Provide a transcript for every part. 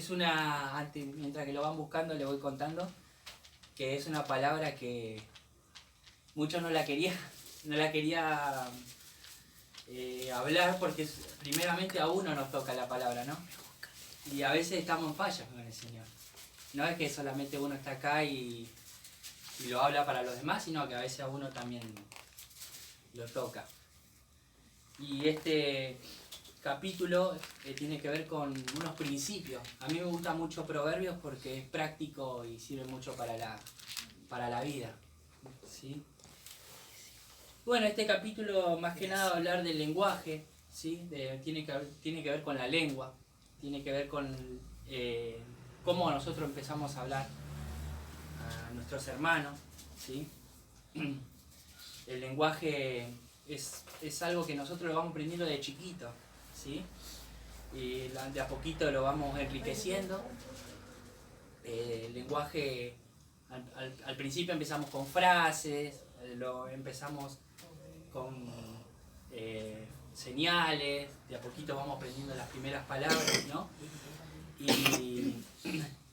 mientras que lo van buscando le voy contando, que es una palabra que muchos no la quería hablar porque primeramente a uno nos toca la palabra, ¿no? Y a veces estamos en fallas con el Señor. No es que solamente uno está acá y lo habla para los demás, sino que a veces a uno también lo toca. Y este capítulo tiene que ver con unos principios. A mí me gusta mucho Proverbios porque es práctico y sirve mucho para la vida, ¿sí? Bueno, este capítulo más que nada va a hablar del lenguaje, ¿sí? Tiene que ver con la lengua, tiene que ver con cómo nosotros empezamos a hablar a nuestros hermanos, ¿sí? El lenguaje es algo que nosotros lo vamos aprendiendo de chiquito, ¿sí? Y de a poquito lo vamos enriqueciendo. El lenguaje, al principio empezamos con frases, empezamos con señales, de a poquito vamos aprendiendo las primeras palabras, ¿no? Y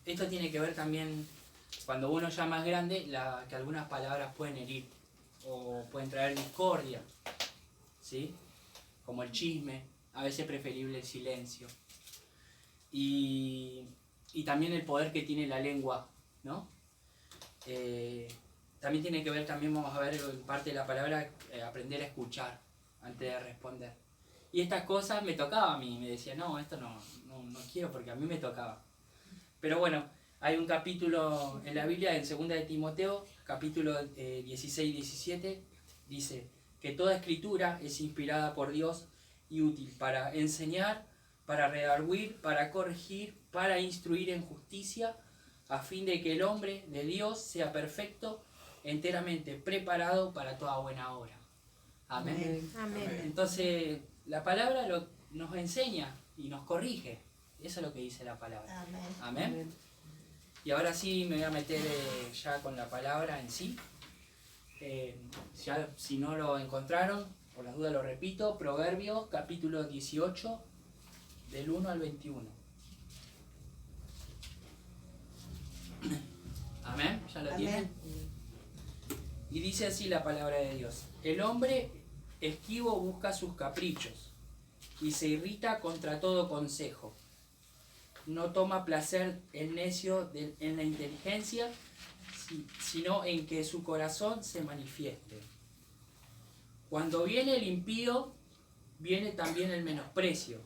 esto tiene que ver también, cuando uno ya más grande, que algunas palabras pueden herir o pueden traer discordia, ¿sí? Como el chisme, a veces preferible el silencio. Y también el poder que tiene la lengua, ¿no? También tiene que ver, también vamos a ver en parte de la palabra, aprender a escuchar antes de responder. Y estas cosas me tocaba a mí, me decía, no, esto no quiero porque a mí me tocaba. Pero bueno, hay un capítulo en la Biblia, en 2 de Timoteo, capítulo 16-17, dice que toda escritura es inspirada por Dios y útil para enseñar, para redarguir, para corregir, para instruir en justicia, a fin de que el hombre de Dios sea perfecto, enteramente preparado para toda buena obra. Amén. Amén. Entonces, la palabra nos enseña y nos corrige. Eso es lo que dice la palabra. Amén. Amén. Y ahora sí me voy a meter ya con la palabra en sí. Ya, si no lo encontraron, por las dudas lo repito, Proverbios capítulo 18, del 1 al 21. Amén, ¿ya lo tienen? Y dice así la palabra de Dios: el hombre esquivo busca sus caprichos y se irrita contra todo consejo. No toma placer el necio en la inteligencia, sino en que su corazón se manifieste. Cuando viene el impío, viene también el menosprecio,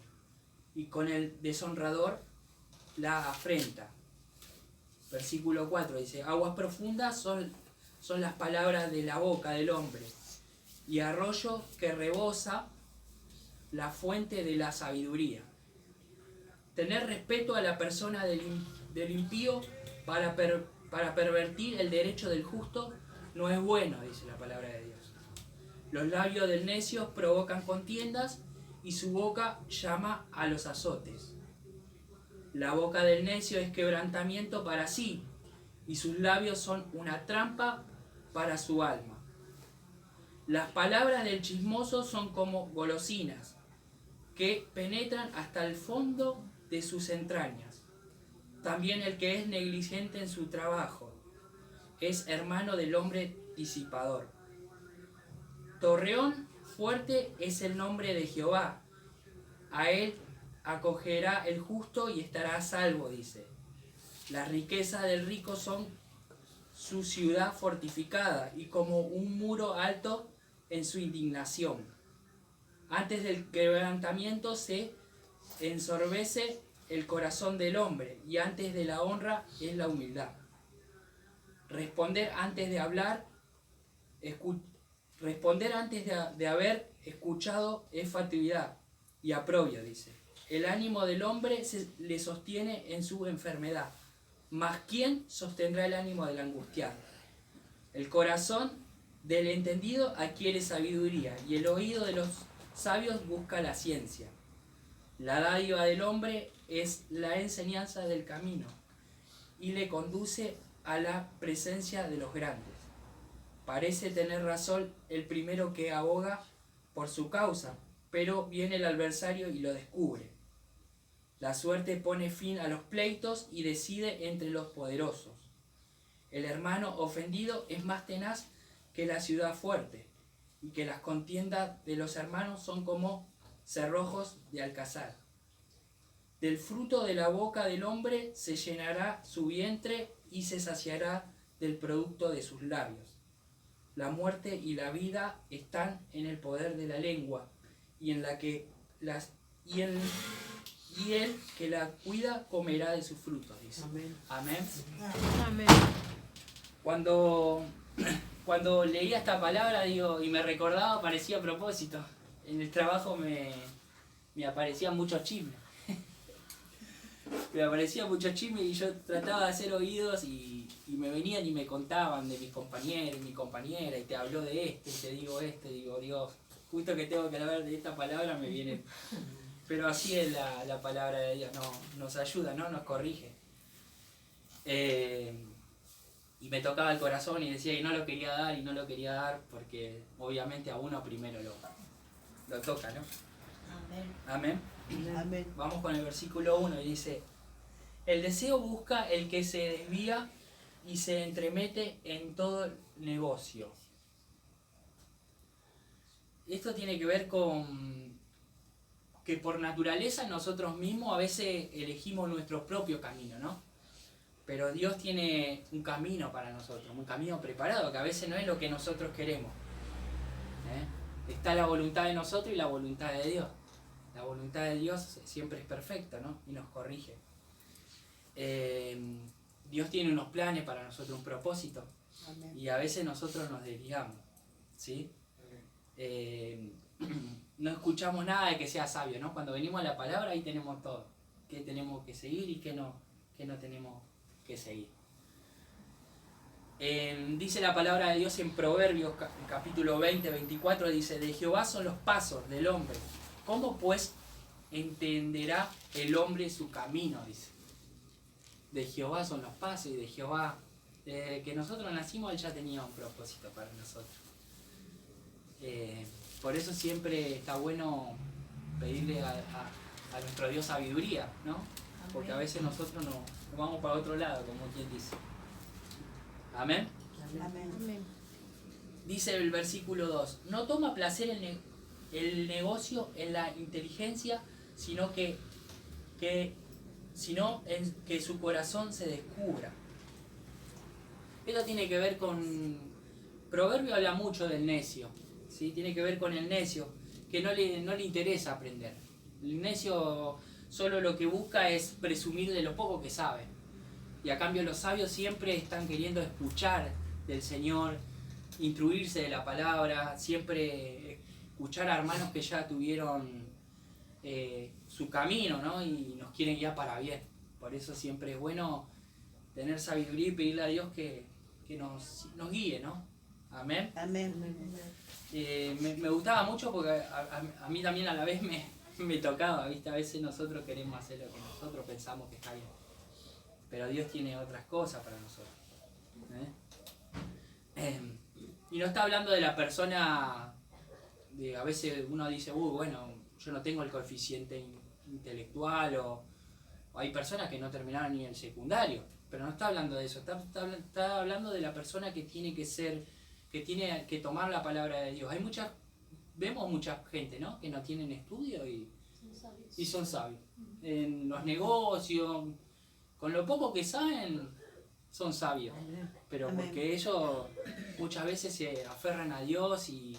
y con el deshonrador la afrenta. Versículo 4 dice: aguas profundas son las palabras de la boca del hombre, y arroyo que rebosa la fuente de la sabiduría. Tener respeto a la persona del impío para pervertir el derecho del justo no es bueno, dice la palabra de Dios. Los labios del necio provocan contiendas y su boca llama a los azotes. La boca del necio es quebrantamiento para sí y sus labios son una trampa para su alma. Las palabras del chismoso son como golosinas que penetran hasta el fondo de sus entrañas. También el que es negligente en su trabajo es hermano del hombre disipador. Torreón fuerte es el nombre de Jehová. A él acogerá el justo y estará a salvo, dice. Las riquezas del rico son su ciudad fortificada y como un muro alto en su indignación. Antes del quebrantamiento se ensorbece el corazón del hombre y antes de la honra es la humildad. Responder antes de hablar, responder antes de haber escuchado es fatuidad y aprobio, dice. El ánimo del hombre le sostiene en su enfermedad, mas ¿quién sostendrá el ánimo del angustiado? El corazón del entendido adquiere sabiduría y el oído de los sabios busca la ciencia. La dádiva del hombre es la enseñanza del camino y le conduce a la presencia de los grandes. Parece tener razón el primero que aboga por su causa, pero viene el adversario y lo descubre. La suerte pone fin a los pleitos y decide entre los poderosos. El hermano ofendido es más tenaz que la ciudad fuerte, y que las contiendas de los hermanos son como cerrojos de alcázar. Del fruto de la boca del hombre se llenará su vientre y se saciará del producto de sus labios. La muerte y la vida están en el poder de la lengua, y en la que y el que la cuida comerá de sus frutos, dice. Amén. Amén. Amén. Cuando leía esta palabra, digo, y me recordaba, parecía a propósito. En el trabajo me aparecían muchos chismes. Me aparecían muchos chismes y yo trataba de hacer oídos y me venían y me contaban de mis compañeros y mi compañera, y te habló de este, y te digo, Dios, justo que tengo que hablar de esta palabra me viene. Pero así es la palabra de Dios, nos ayuda, ¿no? Nos corrige. Y me tocaba el corazón y decía, y no lo quería dar, porque obviamente a uno primero lo toca, ¿no? Amén. Amén. Vamos con el versículo 1 y dice: el deseo busca el que se desvía y se entremete en todo negocio. Esto tiene que ver con que por naturaleza nosotros mismos a veces elegimos nuestro propio camino, ¿no? Pero Dios tiene un camino para nosotros, un camino preparado, que a veces no es lo que nosotros queremos. Está la voluntad de nosotros y la voluntad de Dios. La voluntad de Dios siempre es perfecta, ¿no? Y nos corrige. Dios tiene unos planes para nosotros, un propósito. Amén. Y a veces nosotros nos desviamos, ¿sí? No escuchamos nada de que sea sabio, ¿no? Cuando venimos a la palabra, ahí tenemos todo. Qué tenemos que seguir y qué no tenemos que seguir. Dice la palabra de Dios en Proverbios capítulo 20, 24, dice: de Jehová son los pasos del hombre. ¿Cómo pues entenderá el hombre su camino? Dice. De Jehová son los pasos, y de Jehová, desde que nosotros nacimos, Él ya tenía un propósito para nosotros. Por eso siempre está bueno pedirle a nuestro Dios sabiduría, ¿no? Porque a veces nosotros nos vamos para otro lado, como quien dice. Amén. Amén. Amén. Dice el versículo 2: no toma placer el negocio en la inteligencia, sino en que su corazón se descubra. Esto tiene que ver con... Proverbio habla mucho del necio, ¿sí? Tiene que ver con el necio, que no le interesa aprender. El necio solo lo que busca es presumir de lo poco que sabe. Y a cambio los sabios siempre están queriendo escuchar del Señor, instruirse de la palabra, siempre escuchar a hermanos que ya tuvieron su camino, ¿no? Y nos quieren guiar para bien. Por eso siempre es bueno tener sabiduría y pedirle a Dios que nos guíe, ¿no? Amén. Amén. Me gustaba mucho porque a mí también a la vez me tocaba, ¿viste? A veces nosotros queremos hacer lo que nosotros pensamos que está bien. Pero Dios tiene otras cosas para nosotros. Y no está hablando de la persona, a veces uno dice, bueno, yo no tengo el coeficiente intelectual, o hay personas que no terminaron ni el secundario, pero no está hablando de eso, está hablando de la persona que tiene que tomar la palabra de Dios. Vemos mucha gente, ¿no? Que no tienen estudio y son sabios. En los negocios, con lo poco que saben, son sabios. Pero Amén. porque ellos muchas veces se aferran a Dios y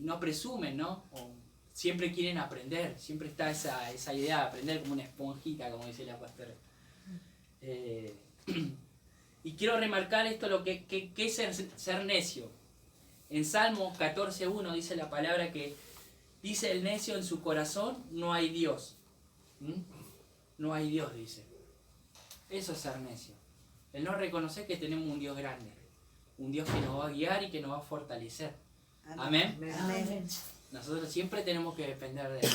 no presumen, ¿no? O siempre quieren aprender, siempre está esa idea de aprender como una esponjita, como dice la pastora. Y quiero remarcar esto, lo que es ser necio. En Salmos 14:1 dice la palabra que dice el necio en su corazón, no hay Dios. No hay Dios, dice. Eso es ser necio. El no reconocer que tenemos un Dios grande. Un Dios que nos va a guiar y que nos va a fortalecer. Amén. Amén. Nosotros siempre tenemos que depender de Él,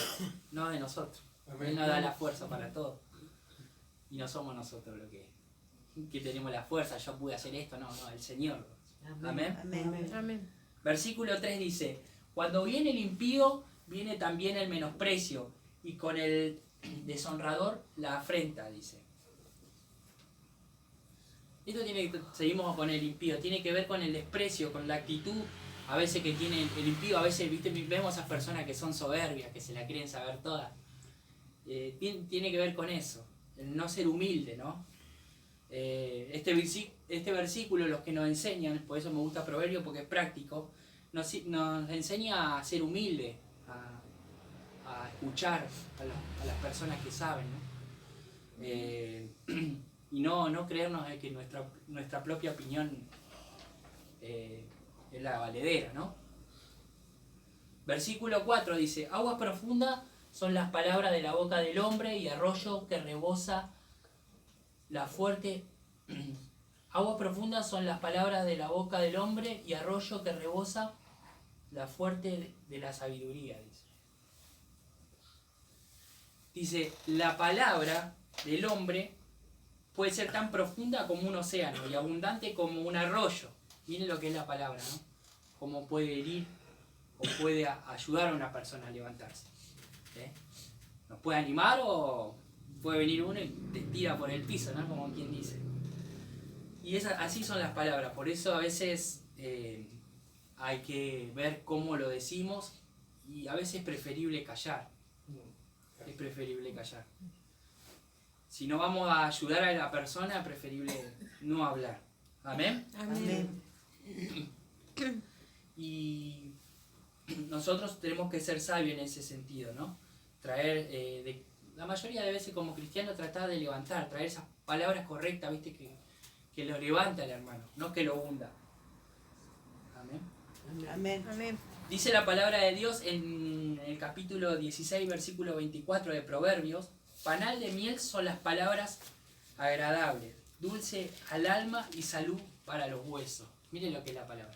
no de nosotros. Él nos da la fuerza para todo. Y no somos nosotros los que tenemos la fuerza. Yo pude hacer esto, no, el Señor. Amén. Amén. Amén. Versículo 3 dice: cuando viene el impío, viene también el menosprecio, y con el deshonrador la afrenta, dice. Esto seguimos con el impío, tiene que ver con el desprecio, con la actitud a veces que tiene el impío. A veces, viste, vemos a esas personas que son soberbias, que se la quieren saber todas. Tiene que ver con eso, el no ser humilde, ¿no? Este versículo, los que nos enseñan, por eso me gusta Proverbio, porque es práctico, nos enseña a ser humilde, a escuchar a las personas que saben, ¿no? Y no creernos que nuestra propia opinión es la valedera, ¿no? Versículo 4 dice: aguas profundas son las palabras de la boca del hombre, y arroyo que rebosa la fuerte. Aguas profundas son las palabras de la boca del hombre, y arroyo que rebosa la fuerte de la sabiduría, dice. Dice, la palabra del hombre puede ser tan profunda como un océano y abundante como un arroyo. Miren lo que es la palabra, ¿no? Cómo puede herir o puede ayudar a una persona a levantarse. Nos puede animar o puede venir uno y te tira por el piso, ¿no? Como quien dice. Y así son las palabras. Por eso a veces hay que ver cómo lo decimos, y a veces es preferible callar. Es preferible callar. Si no vamos a ayudar a la persona, es preferible no hablar. ¿Amén? Amén. Y nosotros tenemos que ser sabios en ese sentido, ¿no? Traer, la mayoría de veces como cristianos, tratar de levantar, traer esas palabras correctas, ¿viste? Que lo levante al hermano, no que lo hunda. Amén. Amén. Amén. Dice la palabra de Dios en el capítulo 16, versículo 24 de Proverbios: panal de miel son las palabras agradables, dulce al alma y salud para los huesos. Miren lo que es la palabra.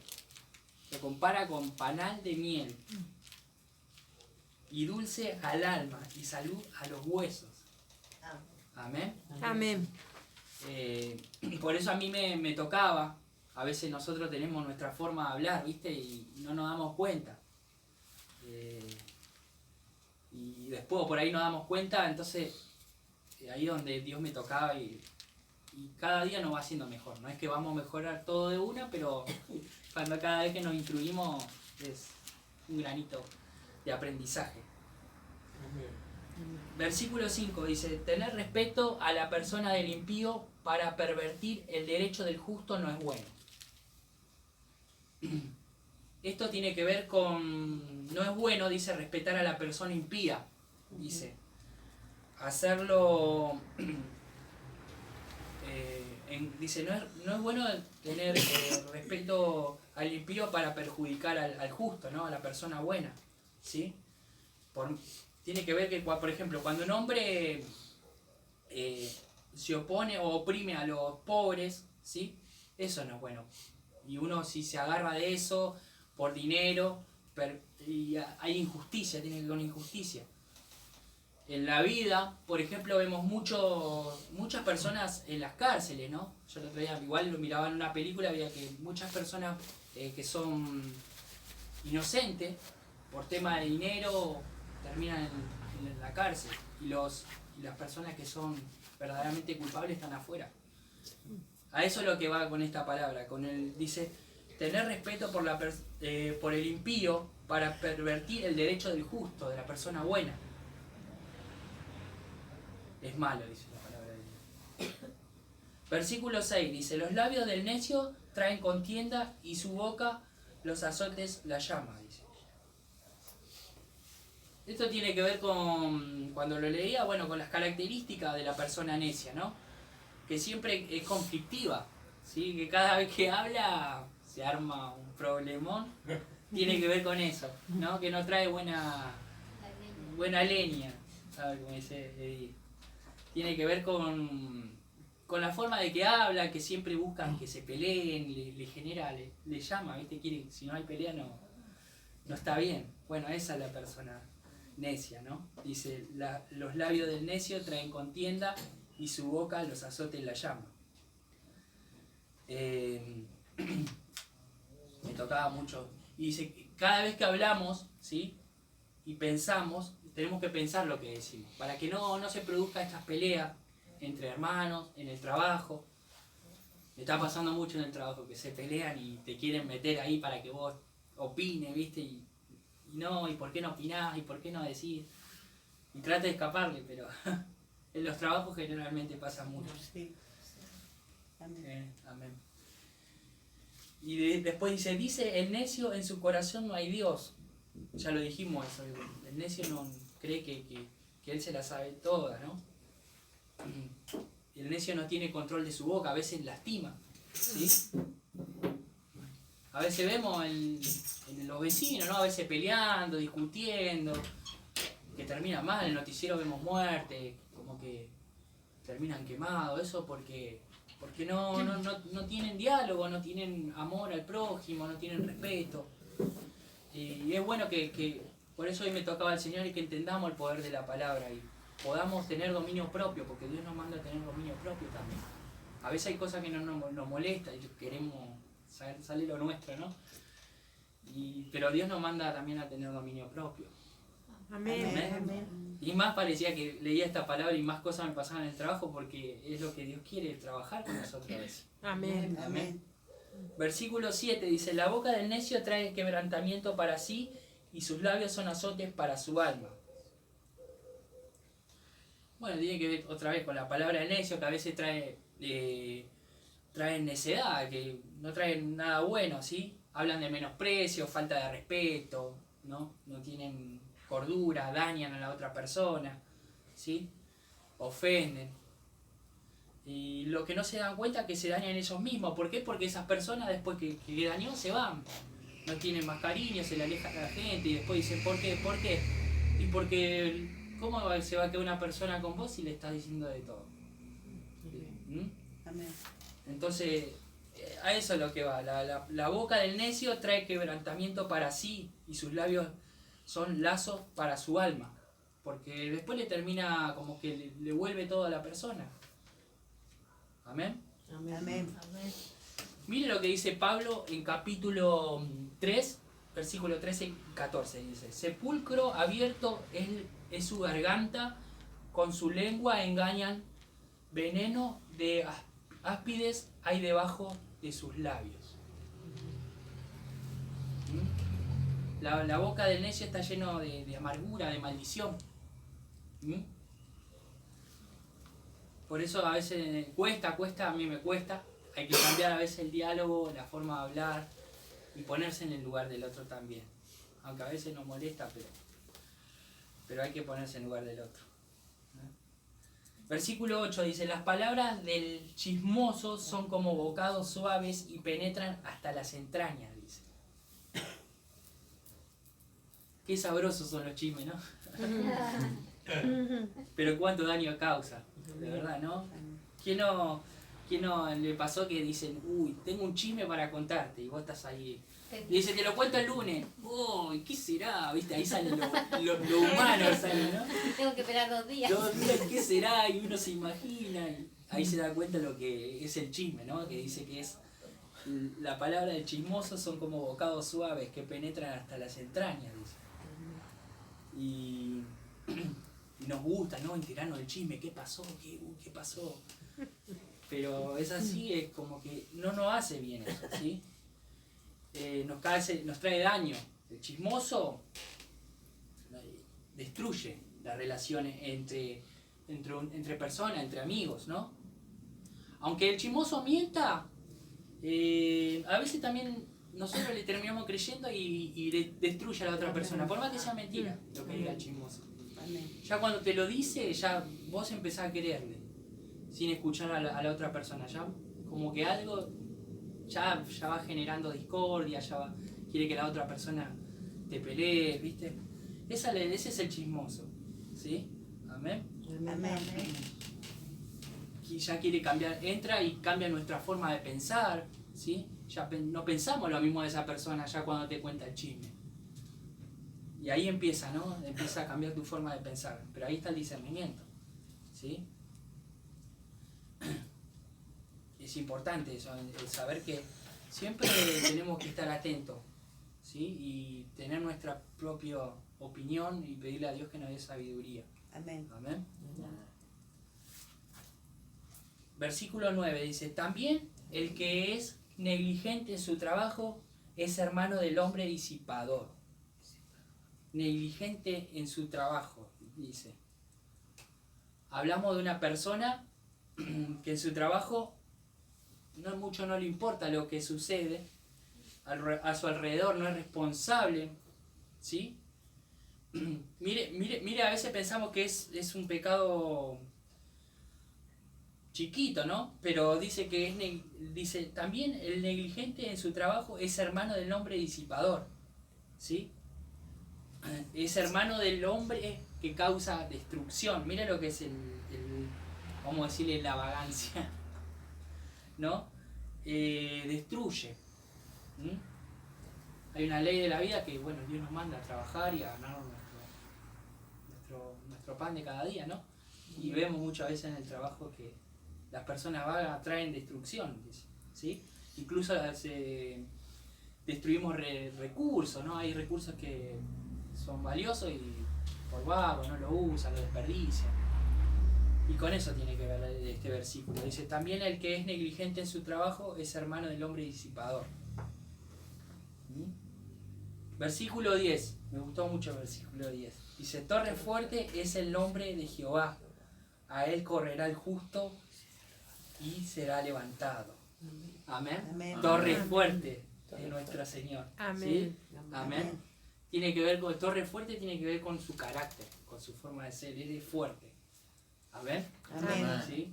Se compara con panal de miel, y dulce al alma y salud a los huesos. Amén. Amén. Por eso a mí me tocaba. A veces nosotros tenemos nuestra forma de hablar, ¿viste? Y no nos damos cuenta. Y después por ahí nos damos cuenta, entonces ahí es donde Dios me tocaba, y cada día nos va haciendo mejor. No es que vamos a mejorar todo de una, pero cuando cada vez que nos instruimos es un granito de aprendizaje. Versículo 5 dice: tener respeto a la persona del impío para pervertir el derecho del justo no es bueno. Esto tiene que ver con, no es bueno, dice, respetar a la persona impía, dice, hacerlo, dice, no es bueno tener respeto al impío para perjudicar al justo, ¿no? A la persona buena, ¿sí? Tiene que ver que, por ejemplo, cuando un hombre se opone o oprime a los pobres, ¿sí? Eso no es bueno. Y uno, si se agarra de eso por dinero, y hay injusticia, tiene que ver con injusticia. En la vida, por ejemplo, vemos muchas personas en las cárceles, ¿no? Yo el otro día igual lo miraba en una película, había que muchas personas que son inocentes por tema de dinero terminan en la cárcel, y las personas que son verdaderamente culpables están afuera. A eso es lo que va con esta palabra. Dice, tener respeto por el impío para pervertir el derecho del justo, de la persona buena. Es malo, dice la palabra de Dios. Versículo 6 dice: los labios del necio traen contienda, y su boca los azotes la llama, dice. Esto tiene que ver con, cuando lo leía, bueno, con las características de la persona necia, ¿no? Que siempre es conflictiva, ¿sí? Que cada vez que habla se arma un problemón. Tiene que ver con eso, ¿no? Que no trae buena leña, ¿sabes cómo dice Edith? Tiene que ver con la forma de que habla, que siempre buscan que se peleen, le genera, le llama, ¿viste? Si no hay pelea no está bien. Bueno, esa es la persona necia, ¿no? Dice, los labios del necio traen contienda, y su boca los azotes la llama. Me tocaba mucho. Y dice, cada vez que hablamos, ¿sí? Y pensamos, tenemos que pensar lo que decimos, para que no se produzca estas peleas entre hermanos, en el trabajo. Me está pasando mucho en el trabajo, que se pelean y te quieren meter ahí para que vos opines, ¿viste? Y no, ¿y por qué no opinás? ¿Y por qué no decís? Y trata de escaparle, pero en los trabajos generalmente pasa mucho. Sí. Amén. Amén. Y después dice, el necio en su corazón no hay Dios. Ya lo dijimos eso, el necio no cree que él se la sabe toda, ¿no? Y el necio no tiene control de su boca, a veces lastima, ¿sí? A veces vemos en los vecinos, ¿no? A veces peleando, discutiendo, que termina mal, en el noticiero vemos muerte, como que terminan quemados, eso porque no tienen diálogo, no tienen amor al prójimo, no tienen respeto. Y es bueno que por eso hoy me tocaba al Señor y que entendamos el poder de la palabra y podamos tener dominio propio, porque Dios nos manda a tener dominio propio también. A veces hay cosas que nos molestan y queremos salir lo nuestro, ¿no? Pero Dios nos manda también a tener dominio propio. Amén. Amén. Amén. Y más parecía que leía esta palabra y más cosas me pasaban en el trabajo porque es lo que Dios quiere, trabajar con nosotros a veces. Amén. Amén. Versículo 7 dice, la boca del necio trae quebrantamiento para sí y sus labios son azotes para su alma. Bueno, tiene que ver otra vez con la palabra de necio, que a veces trae necedad, que no traen nada bueno, ¿sí? Hablan de menosprecio, falta de respeto, ¿no? No tienen cordura, dañan a la otra persona, ¿sí? Ofenden. Y lo que no se dan cuenta es que se dañan ellos mismos. ¿Por qué? Porque esas personas después que dañó se van. No tienen más cariño, se le alejan a la gente y después dicen, ¿por qué? ¿Por qué? Y porque, ¿cómo se va a quedar una persona con vos si le estás diciendo de todo? ¿Mm? Amén. Entonces, a eso es lo que va. La boca del necio trae quebrantamiento para sí y sus labios son lazos para su alma. Porque después le termina como que le vuelve todo a la persona. Amén. Amén. Mire lo que dice Pablo en capítulo 3, versículo 13 y 14. Dice, sepulcro abierto es su garganta, con su lengua engañan, veneno de áspides hay debajo de sus labios. ¿Mm? La boca del necio está lleno de amargura, de maldición. ¿Mm? Por eso a veces cuesta, a mí me cuesta. Hay que cambiar a veces el diálogo, la forma de hablar y ponerse en el lugar del otro también. Aunque a veces nos molesta, pero hay que ponerse en el lugar del otro. Versículo 8 dice, las palabras del chismoso son como bocados suaves y penetran hasta las entrañas, dice. Qué sabrosos son los chismes, ¿no? Pero cuánto daño causa, de verdad, ¿no? ¿Quién no le pasó que dicen, uy, tengo un chisme para contarte? Y vos estás ahí. Y dice, te lo cuento el lunes. Uy, ¿qué será? ¿Viste? Ahí sale lo humano, sale, ¿no? Tengo que esperar 2 días. 2 días, ¿qué será? Y uno se imagina. Y ahí se da cuenta lo que es el chisme, ¿no? Que dice que es la palabra del chismoso son como bocados suaves que penetran hasta las entrañas, dice. Y nos gusta, ¿no? Enterarnos del chisme, ¿qué pasó? ¿Qué pasó? Pero es así, es como que no nos hace bien eso, ¿sí? Nos trae daño. El chismoso destruye las relaciones entre personas, entre amigos, ¿no? Aunque el chismoso mienta, a veces también nosotros le terminamos creyendo y destruye a la otra persona, por más que sea mentira lo que diga el chismoso. Ya cuando te lo dice, ya vos empezás a quererle, sin escuchar a la otra persona, ya como que algo ya va generando discordia, quiere que la otra persona te pelee, ¿viste? Ese es el chismoso, ¿sí? Amén. Amén. Y ya quiere cambiar, entra y cambia nuestra forma de pensar, ¿sí? Ya no pensamos lo mismo de esa persona ya cuando te cuenta el chisme. Y ahí empieza, ¿no? Empieza a cambiar tu forma de pensar. Pero ahí está el discernimiento, ¿sí? Es importante eso, el saber que siempre tenemos que estar atentos, ¿sí? Y tener nuestra propia opinión y pedirle a Dios que nos dé sabiduría. Amén. Amén. Versículo 9 dice, también el que es negligente en su trabajo es hermano del hombre disipador. Negligente en su trabajo, dice. Hablamos de una persona que en su trabajo no le importa lo que sucede a su alrededor, no es responsable, ¿sí? Mire, a veces pensamos que es un pecado chiquito, ¿no? Pero dice que dice también el negligente en su trabajo es hermano del hombre disipador, ¿sí? Es hermano del hombre que causa destrucción. Mira lo que es vamos a decirle, la vagancia, ¿no? Destruye. Hay una ley de la vida que, bueno, Dios nos manda a trabajar y a ganar nuestro pan de cada día, ¿no? Y vemos muchas veces en el trabajo que las personas vagas traen destrucción, ¿sí? Incluso destruimos recursos, ¿no? Hay recursos que son valiosos y por vago no lo usan, lo desperdician. Y con eso tiene que ver este versículo. Dice, también el que es negligente en su trabajo es hermano del hombre disipador. Versículo 10. Me gustó mucho el versículo 10. Dice, torre fuerte es el nombre de Jehová. A él correrá el justo y será levantado. Amén. Amén. Torre fuerte de nuestro Señor. Amén. ¿Sí? Amén. Tiene que ver con torre fuerte, tiene que ver con su carácter, con su forma de ser. Él es fuerte. Amén. Amén. ¿Sí?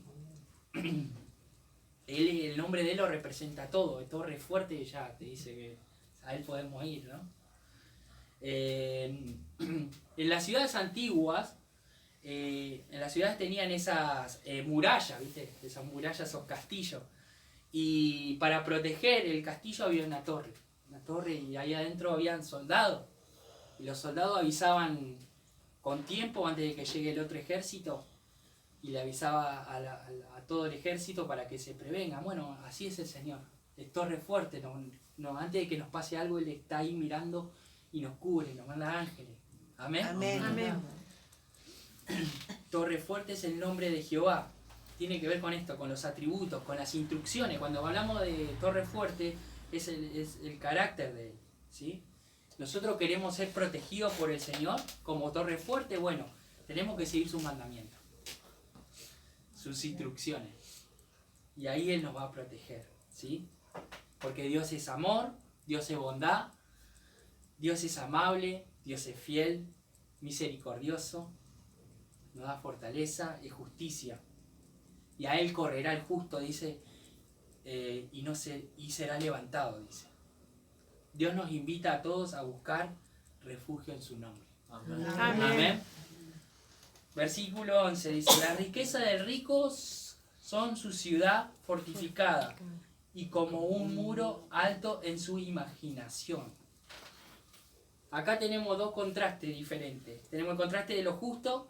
El nombre de él lo representa todo. Torre fuerte ya te dice que a él podemos ir, ¿no? En las ciudades antiguas, en las ciudades tenían esas murallas, ¿viste? Esas murallas, esos castillos. Y para proteger el castillo había una torre y ahí adentro habían soldados. Y los soldados avisaban con tiempo antes de que llegue el otro ejército y le avisaba a todo el ejército para que se prevengan. Bueno, así es el Señor. Es torre fuerte. No, antes de que nos pase algo, Él está ahí mirando y nos cubre, nos manda ángeles. Amén. Amén. Amén. Torre fuerte es el nombre de Jehová. Tiene que ver con esto, con los atributos, con las instrucciones. Cuando hablamos de torre fuerte, es el carácter de Él, ¿sí? Nosotros queremos ser protegidos por el Señor como torre fuerte. Bueno, tenemos que seguir sus mandamientos, sus instrucciones. Y ahí Él nos va a proteger, ¿sí? Porque Dios es amor, Dios es bondad, Dios es amable, Dios es fiel, misericordioso, nos da fortaleza y justicia. Y a Él correrá el justo, dice, y será levantado, dice. Dios nos invita a todos a buscar refugio en su nombre. Amén. Amén. Amén. Versículo 11 dice, la riqueza del rico son su ciudad fortificada y como un muro alto en su imaginación. Acá tenemos dos contrastes diferentes. Tenemos el contraste de los justos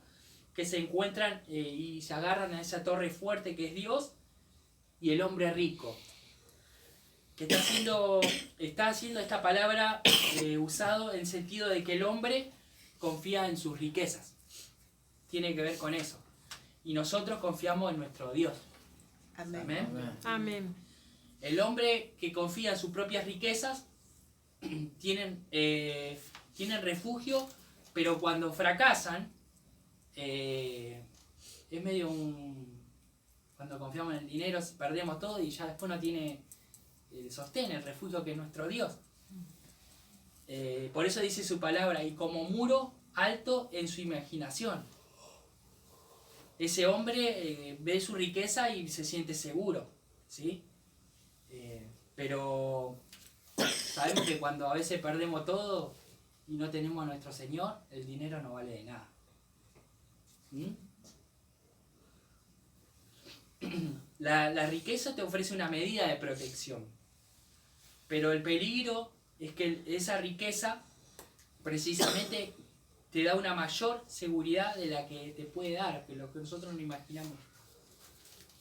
que se encuentran y se agarran a esa torre fuerte que es Dios, y el hombre rico que está haciendo esta palabra usado en sentido de que el hombre confía en sus riquezas. Tiene que ver con eso. Y nosotros confiamos en nuestro Dios. Amén. Amén. Amén. El hombre que confía en sus propias riquezas tienen refugio, pero cuando fracasan, es medio cuando confiamos en el dinero perdemos todo y ya después no tiene el sostén, el refugio que es nuestro Dios. Por eso dice su palabra, y como muro alto en su imaginación. Ese hombre ve su riqueza y se siente seguro, ¿sí? Pero sabemos que cuando a veces perdemos todo y no tenemos a nuestro Señor, el dinero no vale de nada. La riqueza te ofrece una medida de protección, pero el peligro es que esa riqueza precisamente te da una mayor seguridad de la que te puede dar, que lo que nosotros no imaginamos.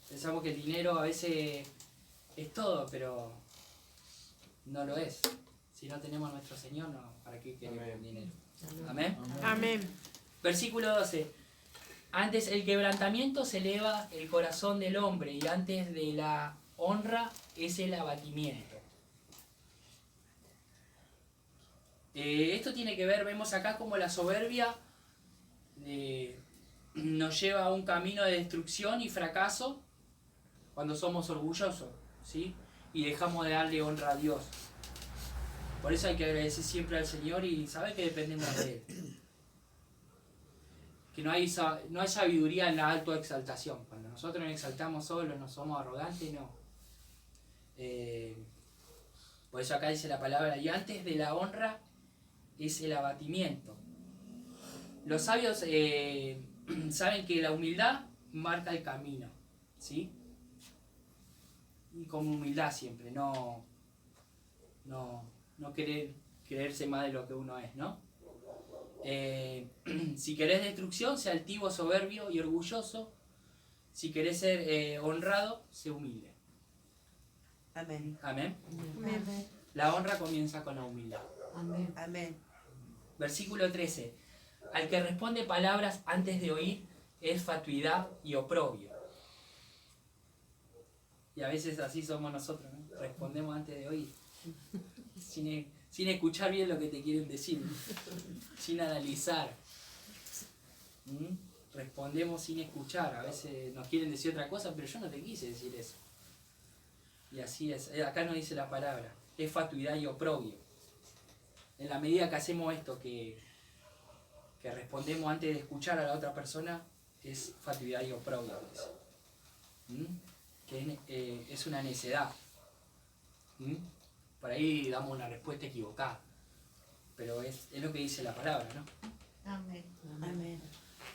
Pensamos que el dinero a veces es todo, pero no lo es. Si no tenemos a nuestro Señor, no, ¿para qué queremos el dinero? Amén. Amén. Versículo 12. Antes el quebrantamiento se eleva el corazón del hombre y antes de la honra es el abatimiento. Esto tiene que ver, vemos acá como la soberbia nos lleva a un camino de destrucción y fracaso cuando somos orgullosos, ¿sí? Y dejamos de darle honra a Dios. Por eso hay que agradecer siempre al Señor y saber que dependemos de Él. Que no hay sabiduría en la autoexaltación. Cuando nosotros nos exaltamos solos, no somos arrogantes, no. Por eso acá dice la palabra, y antes de la honra es el abatimiento. Los sabios saben que la humildad marca el camino, ¿sí? Y con humildad siempre, no creerse más de lo que uno es, ¿no? Si querés destrucción, sea altivo, soberbio y orgulloso. Si querés ser honrado, sé humilde. Amén. Amén. Amén. La honra comienza con la humildad. Amén. Amén. Versículo 13. Al que responde palabras antes de oír es fatuidad y oprobio. Y a veces así somos nosotros, ¿no? Respondemos antes de oír. Sin escuchar bien lo que te quieren decir. Sin analizar. Respondemos sin escuchar. A veces nos quieren decir otra cosa, pero yo no te quise decir eso. Y así es. Acá no dice la palabra. Es fatuidad y oprobio. En la medida que hacemos esto, que respondemos antes de escuchar a la otra persona, es fatuidad y oprobio. Que es una necedad. Por ahí damos una respuesta equivocada. Pero es lo que dice la palabra, ¿no? Amén. Amén.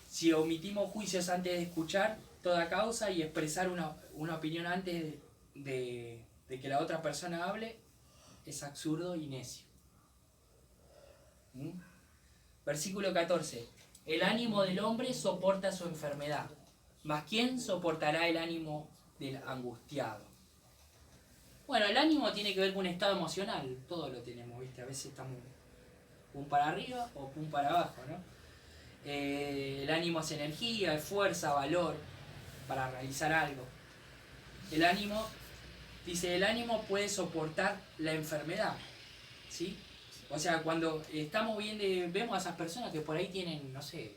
Si omitimos juicios antes de escuchar toda causa y expresar una opinión antes de que la otra persona hable, es absurdo y necio. Versículo 14. El ánimo del hombre soporta su enfermedad, mas ¿quién soportará el ánimo del angustiado? Bueno, el ánimo tiene que ver con un estado emocional, todos lo tenemos, ¿viste? A veces estamos pum para arriba o pum para abajo, ¿no? El ánimo es energía, es fuerza, valor para realizar algo. El ánimo puede soportar la enfermedad, ¿sí? O sea, cuando estamos viendo, vemos a esas personas que por ahí tienen, no sé,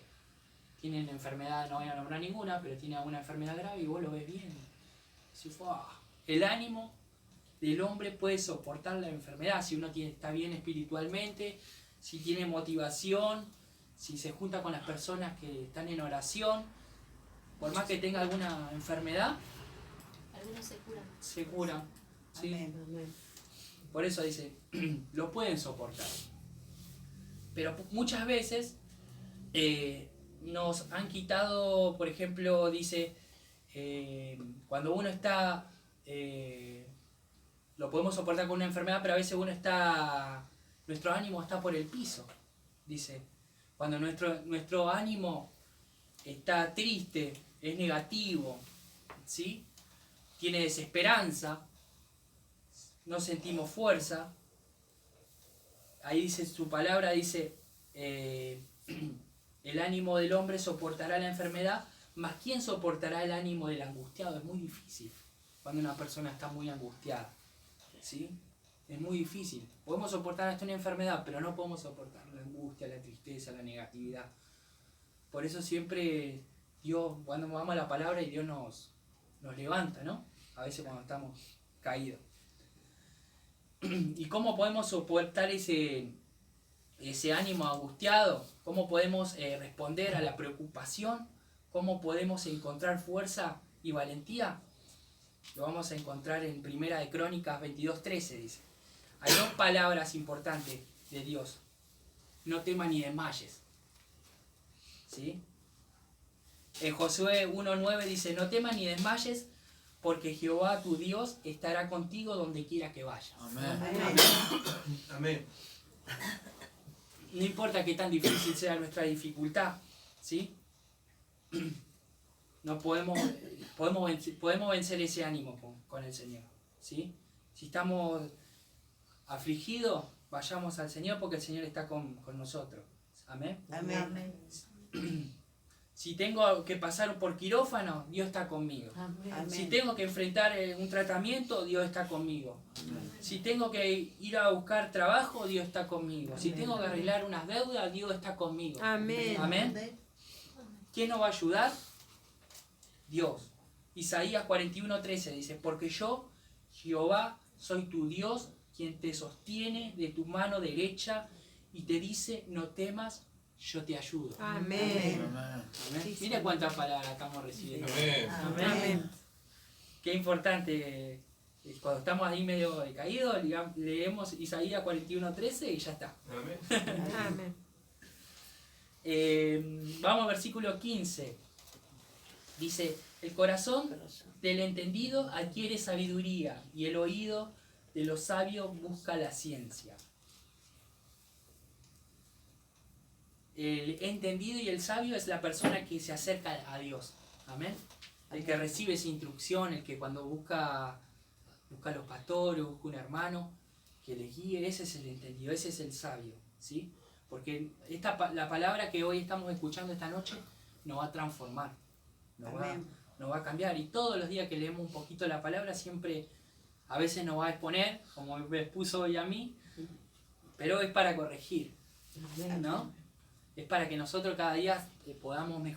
tienen enfermedad, no voy a nombrar ninguna, pero tienen alguna enfermedad grave y vos lo ves bien. Si fue, el ánimo del hombre puede soportar la enfermedad, si uno está bien espiritualmente, si tiene motivación, si se junta con las personas que están en oración, por más que tenga alguna enfermedad, Algunos se curan. se cura. ¿Sí? Amén. Por eso dice, lo pueden soportar. Pero muchas veces nos han quitado, por ejemplo, dice, cuando uno está, lo podemos soportar con una enfermedad, pero a veces nuestro ánimo está por el piso. Dice, cuando nuestro ánimo está triste, es negativo, ¿sí? Tiene desesperanza, no sentimos fuerza. Ahí dice su palabra, dice, el ánimo del hombre soportará la enfermedad, mas ¿quién soportará el ánimo del angustiado? Es muy difícil cuando una persona está muy angustiada, ¿sí? Es muy difícil. Podemos soportar hasta una enfermedad, pero no podemos soportar la angustia, la tristeza, la negatividad. Por eso siempre Dios, cuando vamos a la palabra y Dios nos levanta, ¿no? A veces cuando estamos caídos. ¿Y cómo podemos soportar ese ánimo angustiado? ¿Cómo podemos responder a la preocupación? ¿Cómo podemos encontrar fuerza y valentía? Lo vamos a encontrar en Primera de Crónicas 22:13, dice. Hay dos palabras importantes de Dios. No temas ni desmayes. ¿Sí? En Josué 1:9 dice, no temas ni desmayes, porque Jehová tu Dios estará contigo donde quiera que vayas. Amén. Amén. No importa qué tan difícil sea nuestra dificultad, ¿sí? No podemos vencer ese ánimo con el Señor, ¿sí? Si estamos afligidos, vayamos al Señor porque el Señor está con nosotros. Amén. Amén. Si tengo que pasar por quirófano, Dios está conmigo. Amén. Si tengo que enfrentar un tratamiento, Dios está conmigo. Si tengo que ir a buscar trabajo, Dios está conmigo. Si tengo que arreglar unas deudas, Dios está conmigo. Amén. Amén. ¿Quién nos va a ayudar? Dios. Isaías 41:13 dice, porque yo, Jehová, soy tu Dios, quien te sostiene de tu mano derecha y te dice, no temas, yo te ayudo. Amén. Amén. Mira cuántas palabras estamos recibiendo. Amén. Amén. Qué importante. Cuando estamos ahí medio decaídos, leemos Isaías 41:13 y ya está. Amén. Vamos al versículo 15. Dice, el corazón del entendido adquiere sabiduría y el oído de los sabios busca la ciencia. El entendido y el sabio es la persona que se acerca a Dios. Amén. El que recibe esa instrucción, el que cuando busca a los pastores, busca un hermano que le guíe, ese es el entendido, ese es el sabio, ¿sí? Porque la palabra que hoy estamos escuchando esta noche nos va a transformar, nos va a cambiar. Y todos los días que leemos un poquito la palabra, siempre a veces nos va a exponer, como me expuso hoy a mí, pero es para corregir, ¿no? Es para que nosotros cada día podamos mejorar.